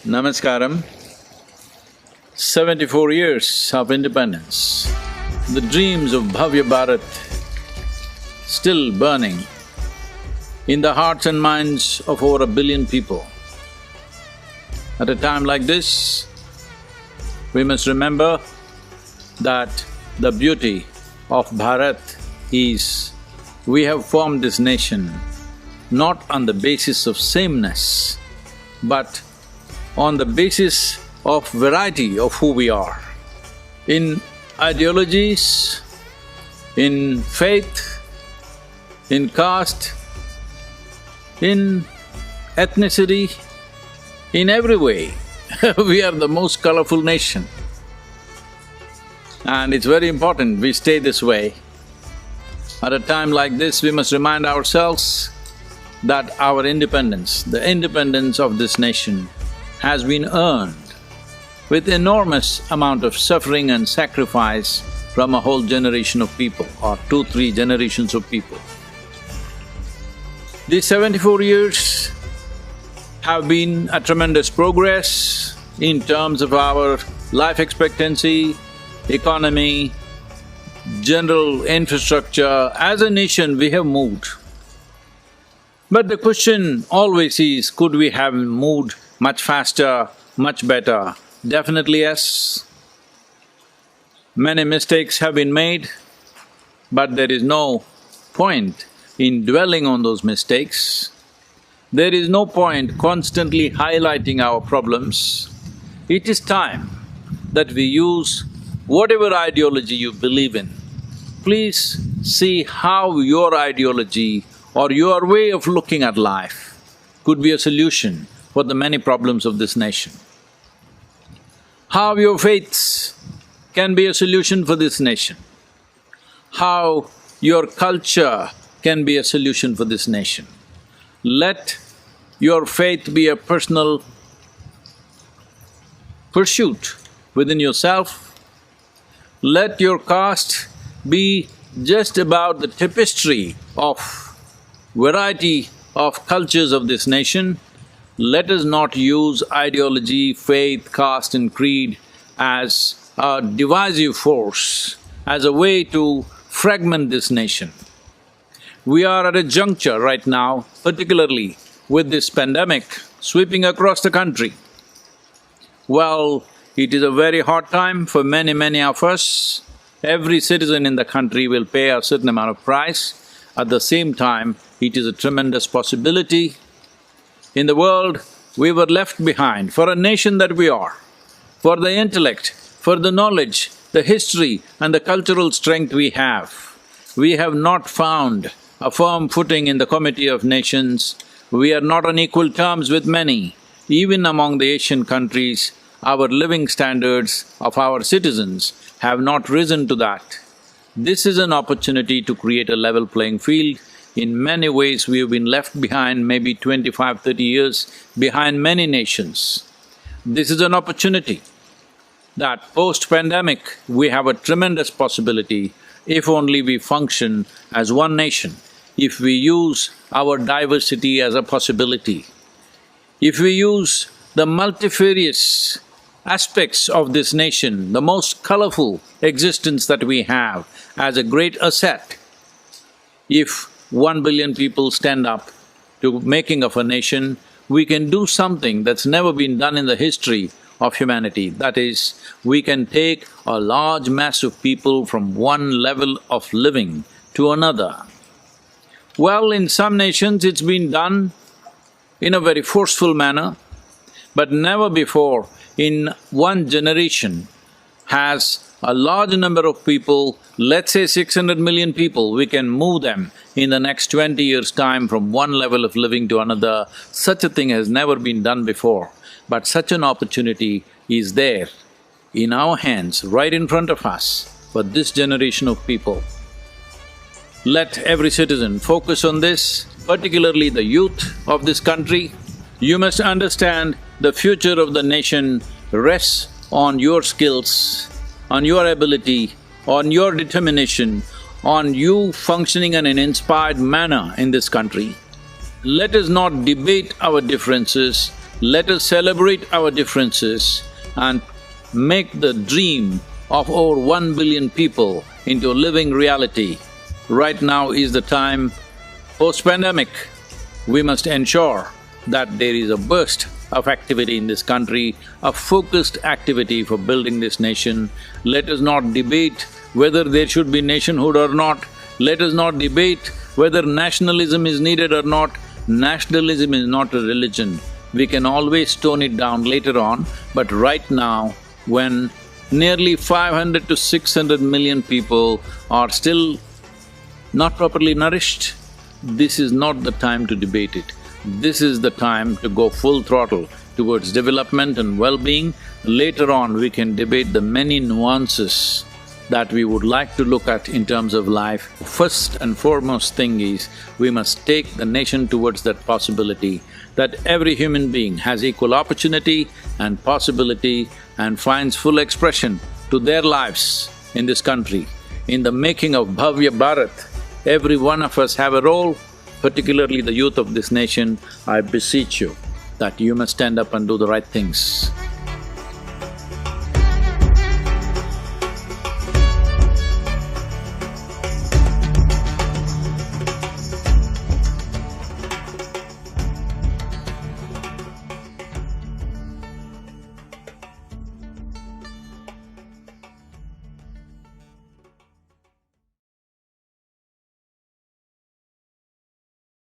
Namaskaram. 74 years of independence, the dreams of Bhavya Bharat still burning in the hearts and minds of over 1 billion people. At a time like this, we must remember that the beauty of Bharat is we have formed this nation not on the basis of sameness, but on the basis of variety of who we are. In ideologies, in faith, in caste, in ethnicity, in every way, we are the most colorful nation. And it's very important we stay this way. At a time like this, we must remind ourselves that our independence, the independence of this nation, has been earned with enormous amount of suffering and sacrifice from a whole generation of people or 2-3 generations of people. These 74 years have been a tremendous progress in terms of our life expectancy, economy, general infrastructure. As a nation, we have moved. But the question always is, could we have moved much faster, much better? Definitely yes. Many mistakes have been made, but there is no point in dwelling on those mistakes. There is no point constantly highlighting our problems. It is time that we use whatever ideology you believe in. Please see how your ideology or your way of looking at life could be a solution for the many problems of this nation. How your faiths can be a solution for this nation. How your culture can be a solution for this nation. Let your faith be a personal pursuit within yourself. Let your caste be just about the tapestry of variety of cultures of this nation. Let us not use ideology, faith, caste and creed as a divisive force, as a way to fragment this nation. We are at a juncture right now, particularly with this pandemic sweeping across the country. Well, it is a very hard time for many of us. Every citizen in the country will pay a certain amount of price. At the same time, it is a tremendous possibility. In the world, we were left behind for a nation that we are, for the intellect, for the knowledge, the history and the cultural strength we have. We have not found a firm footing in the Committee of Nations. We are not on equal terms with many. Even among the Asian countries, our living standards of our citizens have not risen to that. This is an opportunity to create a level playing field. In many ways, we have been left behind, maybe 25-30 years behind many nations. This is an opportunity that post-pandemic, we have a tremendous possibility if only we function as one nation, if we use our diversity as a possibility, if we use the multifarious aspects of this nation, the most colorful existence that we have as a great asset. If 1 billion people stand up to making of a nation, we can do something that's never been done in the history of humanity. That is, we can take a large mass of people from one level of living to another. Well, in some nations it's been done in a very forceful manner, but never before in one generation has a large number of people, let's say 600 million people, we can move them in the next 20 years' time from one level of living to another. Such a thing has never been done before, but such an opportunity is there in our hands, right in front of us, for this generation of people. Let every citizen focus on this, particularly the youth of this country. You must understand the future of the nation rests on your skills, on your ability, on your determination, on you functioning in an inspired manner in this country. Let us not debate our differences, Let us celebrate our differences and make the dream of over 1 billion people into a living reality. Right now is the time, post-pandemic, we must ensure that there is a burst of activity in this country, a focused activity for building this nation. Let us not debate whether there should be nationhood or not. Let us not debate whether nationalism is needed or not. Nationalism is not a religion. We can always tone it down later on, but right now, when nearly 500 to 600 million people are still not properly nourished, this is not the time to debate it. This is the time to go full throttle towards development and well-being. Later on, we can debate the many nuances that we would like to look at in terms of life. First and foremost thing is, we must take the nation towards that possibility that every human being has equal opportunity and possibility and finds full expression to their lives in this country. In the making of Bhavya Bharat, every one of us have a role, particularly the youth of this nation. I beseech you that you must stand up and do the right things.